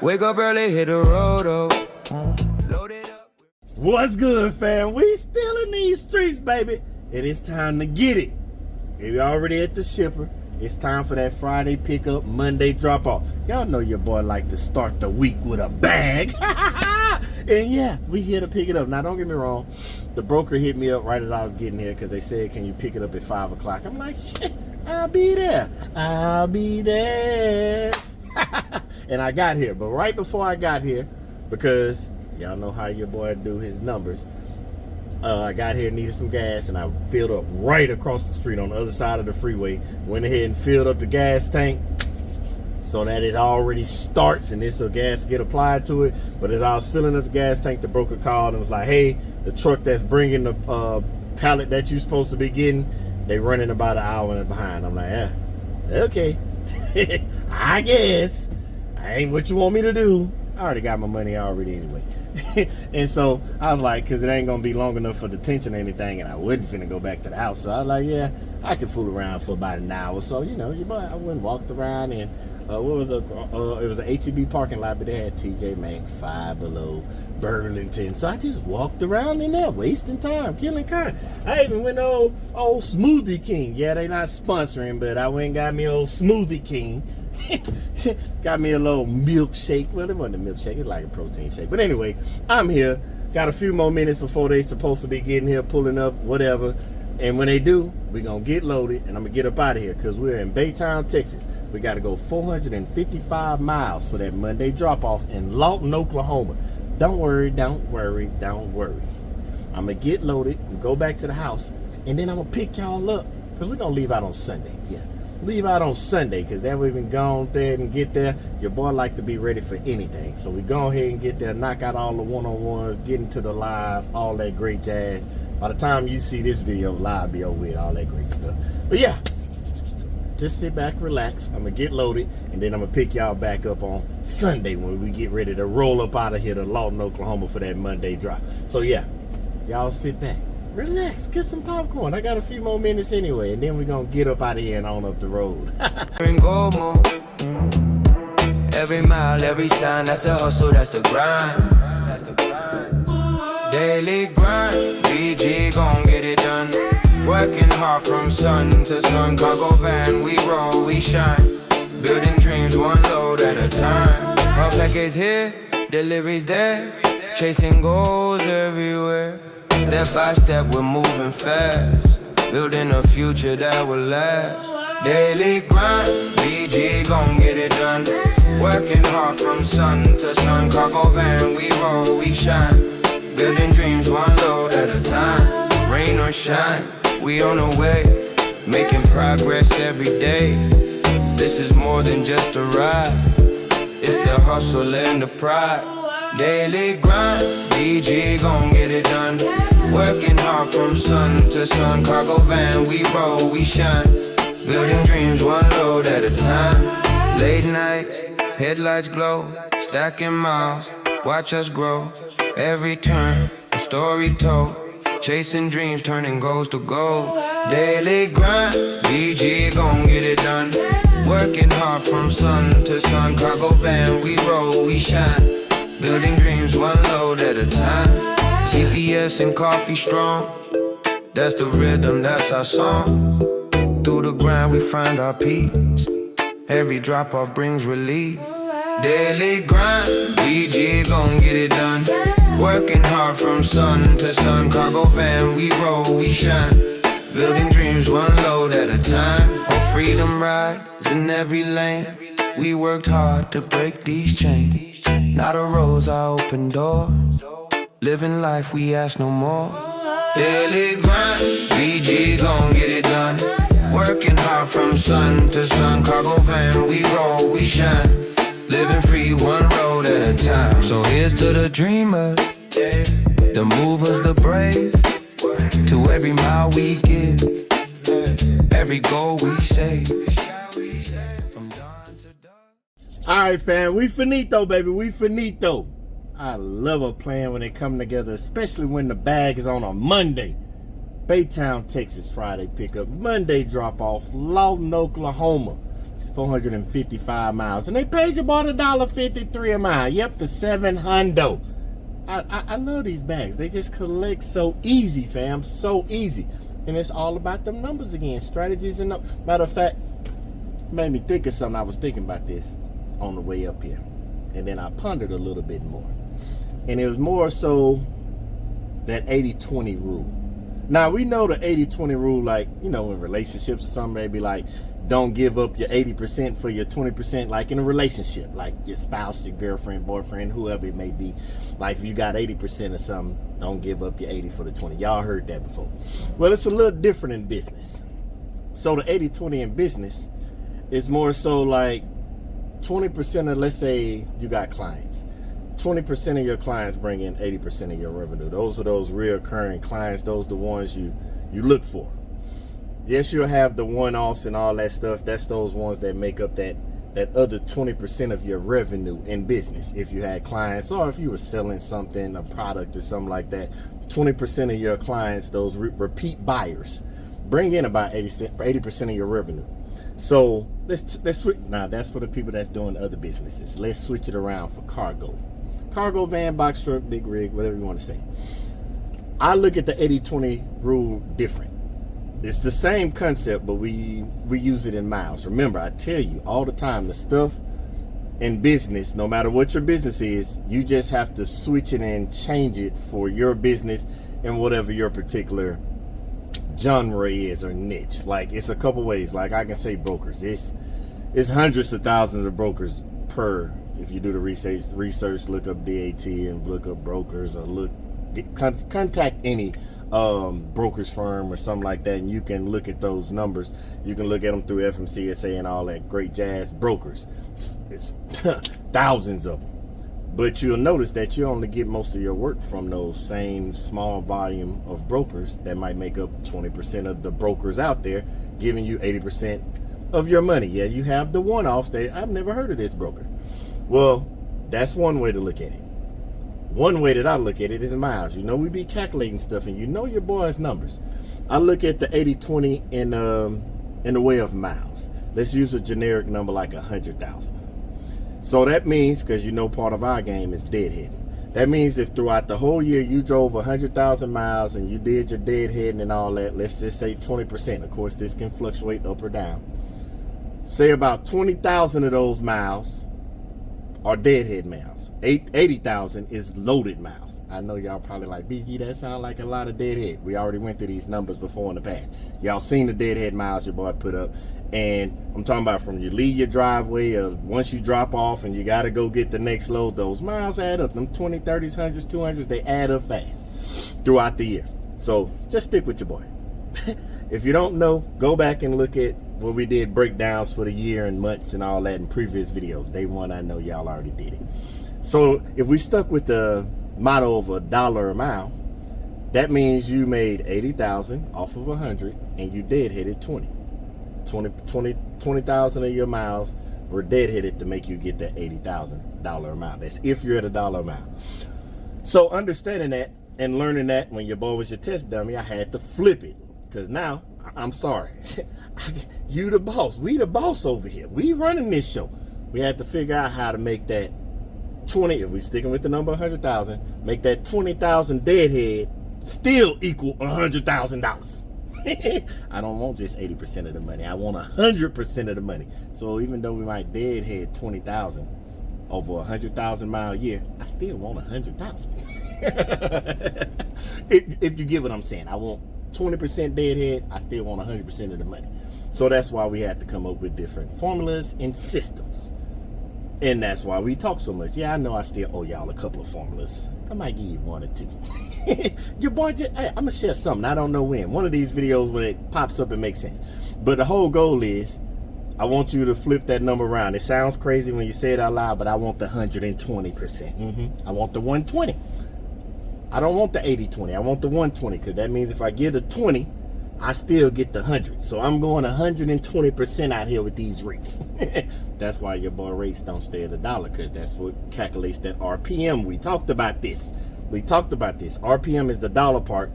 Wake up early, hit the road, load it up. What's good, fam? We still in these streets, baby. And it's time to get it. We already at the shipper. It's time for that Friday pickup, Monday drop off. Y'all know your boy like to start the week with a bag. And yeah, we here to pick it up. Now, don't get me wrong. The broker hit me up right as I was getting here because they said, can you pick it up at 5 o'clock? I'm like, shit, I'll be there. I'll be there. And I got here. But right before I got here, because y'all know how your boy do his numbers, I got here, needed some gas, and I filled up right across the street on the other side of the freeway. Went ahead and filled up the gas tank so that it already starts and this gas get applied to it. But as I was filling up the gas tank, the broker called and was like, hey, the truck that's bringing the pallet that you're supposed to be getting, they running about an hour behind. I'm like, yeah, okay. I guess. I ain't what you want me to do. I already got my money already anyway. And so I was like, because it ain't gonna be long enough for detention or anything, and I wasn't finna go back to the house. So I was like, yeah, I could fool around for about an hour. So, you know, I went and walked around, and it was an HEB parking lot, but they had TJ Maxx, Five Below, Burlington. So I just walked around in there, wasting time, killing time. I even went to old Smoothie King. Yeah, they not sponsoring, but I went and got me old Smoothie King. Got me a little milkshake. Well, it wasn't a milkshake, it's like a protein shake. But anyway, I'm here. Got a few more minutes before they supposed to be getting here, pulling up, whatever. And when they do, we're going to get loaded, and I'm going to get up out of here because we're in Baytown, Texas. We got to go 455 miles for that Monday drop-off in Lawton, Oklahoma. Don't worry, don't worry, don't worry. I'm going to get loaded and go back to the house, and then I'm going to pick y'all up because we're going to leave out on Sunday. Yeah. Leave out on Sunday because that way we can go on there and get there. Your boy like to be ready for anything. So we go ahead and get there, knock out all the one-on-ones, get into the live, all that great jazz. By the time you see this video, live be over with, all that great stuff. But yeah, just sit back, relax. I'm going to get loaded, and then I'm going to pick y'all back up on Sunday when we get ready to roll up out of here to Lawton, Oklahoma for that Monday drop. So yeah, y'all sit back. Relax, get some popcorn. I got a few more minutes anyway, and then we're gonna get up out of here and on up the road. Every mile, every sign, that's the hustle, that's the grind. Daily grind, BG gon' get it done. Working hard from sun to sun. Cargo van, we roll, we shine. Building dreams one load at a time. Our package here, deliveries there. Chasing goals everywhere. Step by step, we're moving fast, building a future that will last. Daily grind, BG gon' get it done. Working hard from sun to sun. Cargo van, we roll, we shine. Building dreams one load at a time. Rain or shine, we on the way. Making progress every day. This is more than just a ride. It's the hustle and the pride. Daily grind, BG gon' get it done. Working hard from sun to sun. Cargo van, we roll, we shine. Building dreams one load at a time. Late nights, headlights glow. Stacking miles, watch us grow. Every turn, a story told. Chasing dreams, turning goals to gold. Daily grind, BG gon' get it done. Working hard from sun to sun. Cargo van, we roll, we shine. Building dreams one load at a time. CPS and coffee strong. That's the rhythm, that's our song. Through the grind we find our peace. Every drop off brings relief. Daily grind, BG gon' get it done. Working hard from sun to sun. Cargo van, we roll, we shine. Building dreams one load at a time. On freedom rides in every lane. We worked hard to break these chains. Now the roads are open doors. Living life, we ask no more. Daily grind, BG gon' get it done. Working hard from sun to sun. Cargo van, we roll, we shine. Living free, one road at a time. So here's to the dreamers, the movers, the brave. To every mile we give, every goal we save. Alright, fam, we finito, baby, we finito. I love a plan when they come together, especially when the bag is on a Monday. Baytown, Texas, Friday pickup, Monday drop off, Lawton, Oklahoma. 455 miles, and they paid you about $1.53 a mile. Yep, the 700. I love these bags. They just collect so easy, fam, so easy. And it's all about them numbers again, strategies. And matter of fact, made me think of something. I was thinking about this on the way up here, and then I pondered a little bit more. And it was more so that 80-20 rule. Now, we know the 80-20 rule, like, you know, in relationships or something, maybe like, don't give up your 80% for your 20%, like in a relationship, like your spouse, your girlfriend, boyfriend, whoever it may be. Like if you got 80% or something, don't give up your 80 for the 20. Y'all heard that before. Well, it's a little different in business. So the 80-20 in business is more so like 20% of, let's say you got clients. 20% of your clients bring in 80% of your revenue. Those are those reoccurring clients. Those are the ones you look for. Yes, you'll have the one-offs and all that stuff. That's those ones that make up that other 20% of your revenue in business. If you had clients, or if you were selling something, a product or something like that, 20% of your clients, those repeat buyers, bring in about 80% of your revenue. So let's switch. Now that's for the people that's doing other businesses. Let's switch it around for cargo, van, box truck, big rig, whatever you want to say. I look at the 80-20 rule different. It's the same concept, but we use it in miles. Remember, I tell you all the time, the stuff in business, no matter what your business is, you just have to switch it and change it for your business and whatever your particular genre is or niche. Like, it's a couple ways. Like, I can say brokers. It's hundreds of thousands of brokers per. If you do the research, look up DAT and look up brokers, or contact any broker's firm or something like that, and you can look at those numbers. You can look at them through FMCSA and all that great jazz. Brokers, it's thousands of them, but you'll notice that you only get most of your work from those same small volume of brokers that might make up 20% of the brokers out there, giving you 80% of your money. Yeah, you have the one-offs that I've never heard of this broker. Well, that's one way to look at it. One way that I look at it is miles. You know, we be calculating stuff, and you know your boy's numbers. I look at the 80-20 in the way of miles. Let's use a generic number like 100,000. So that means, because you know part of our game is deadheading. That means if throughout the whole year you drove 100,000 miles and you did your deadheading and all that, let's just say 20%. Of course, this can fluctuate up or down. Say about 20,000 of those miles are deadhead miles. 80,000 is loaded miles. I know y'all probably like, BG, that sounds like a lot of deadhead. We already went through these numbers before in the past. Y'all seen the deadhead miles your boy put up. And I'm talking about from you leave your driveway, or once you drop off and you got to go get the next load, those miles add up. Them 20, 30s, 100s, 200s, they add up fast throughout the year. So just stick with your boy. If you don't know, go back and look at where we did breakdowns for the year and months and all that in previous videos. Day one, I know y'all already did it. So if we stuck with the motto of $1 a mile, that means you made 80,000 off of 100 and you deadheaded 20,000 of your miles were deadheaded to make you get that $80,000 a mile. That's if you're at $1 a mile. So understanding that and learning that, when your boy was your test dummy, I had to flip it. Because now, I'm sorry, you the boss. We the boss over here. We running this show. We had to figure out how to make that 20, if we sticking with the number 100,000, make that 20,000 deadhead still equal $100,000. I don't want just 80% of the money. I want 100% of the money. So even though we might deadhead 20,000 over 100,000 mile year, I still want 100,000. if you get what I'm saying, I want 20% deadhead, I still want 100% of the money. So that's why we had to come up with different formulas and systems. And that's why we talk so much. Yeah, I know I still owe y'all a couple of formulas. I might give you one or two. Your boy, hey, I'm going to share something. I don't know when. One of these videos when it pops up, it makes sense. But the whole goal is, I want you to flip that number around. It sounds crazy when you say it out loud, but I want the 120%. I want the 120. I don't want the 80-20. I want the 120, because that means if I get a 20, I still get the 100. So I'm going 120% out here with these rates. That's why your boy rates don't stay at $1, because that's what calculates that RPM. We talked about this. RPM is the dollar part,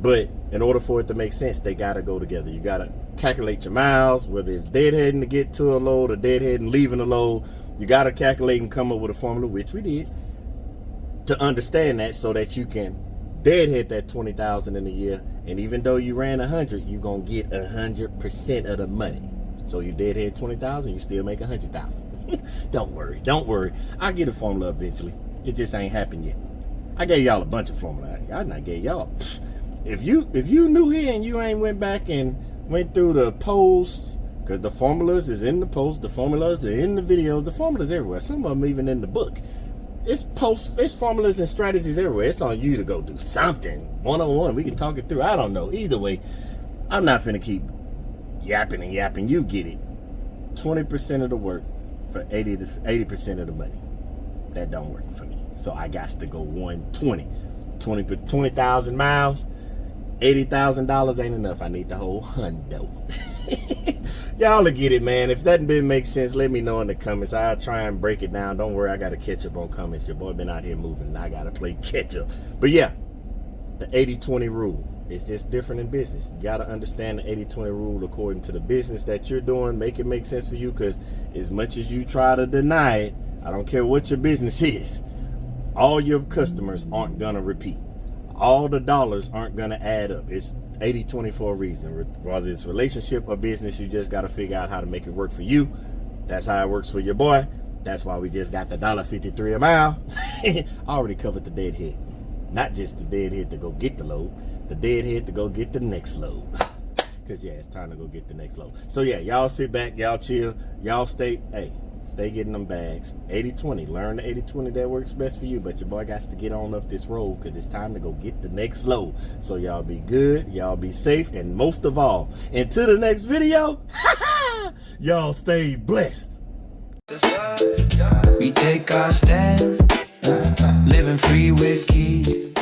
but in order for it to make sense, they got to go together. You got to calculate your miles, whether it's deadheading to get to a load or deadheading leaving a load. You got to calculate and come up with a formula, which we did, to understand that so that you can deadhead that 20,000 in a year. And even though you ran 100, you're going to get 100% of the money. So you deadhead 20,000, you still make 100,000. Don't worry. I'll get a formula eventually. It just ain't happened yet. I gave y'all a bunch of formula. I not gave y'all. If you new here and you ain't went back and went through the posts, because the formulas is in the post, the formulas are in the videos, the formulas everywhere. Some of them even in the book. It's posts, it's formulas and strategies everywhere. It's on you to go do something one-on-one. We can talk it through. I don't know. Either way, I'm not finna keep yapping and yapping. You get it. 20% of the work for 80% of the money. That don't work for me. So I got to go 120. 20,000 miles, $80,000 ain't enough. I need the whole hundo. Y'all will get it, man. If that didn't make sense, let me know in the comments. I'll try and break it down. Don't worry, I got to catch up on comments. Your boy been out here moving, and I got to play catch up. But yeah, the 80-20 rule. It's just different in business. You got to understand the 80-20 rule according to the business that you're doing. Make it make sense for you, because as much as you try to deny it, I don't care what your business is, all your customers aren't going to repeat. All the dollars aren't going to add up. It's 80-20 for a reason. Whether it's relationship or business, you just got to figure out how to make it work for you. That's how it works for your boy. That's why we just got the $1.53 a mile. I already covered the deadhead. Not just the deadhead to go get the load, the deadhead to go get the next load. Because, yeah, it's time to go get the next load. So, yeah, y'all sit back, y'all chill, y'all stay getting them bags. 80-20. Learn the 80-20 that works best for you. But your boy got to get on up this road, because it's time to go get the next load. So y'all be good. Y'all be safe. And most of all, until the next video, y'all stay blessed. We take our stand, living free with keys.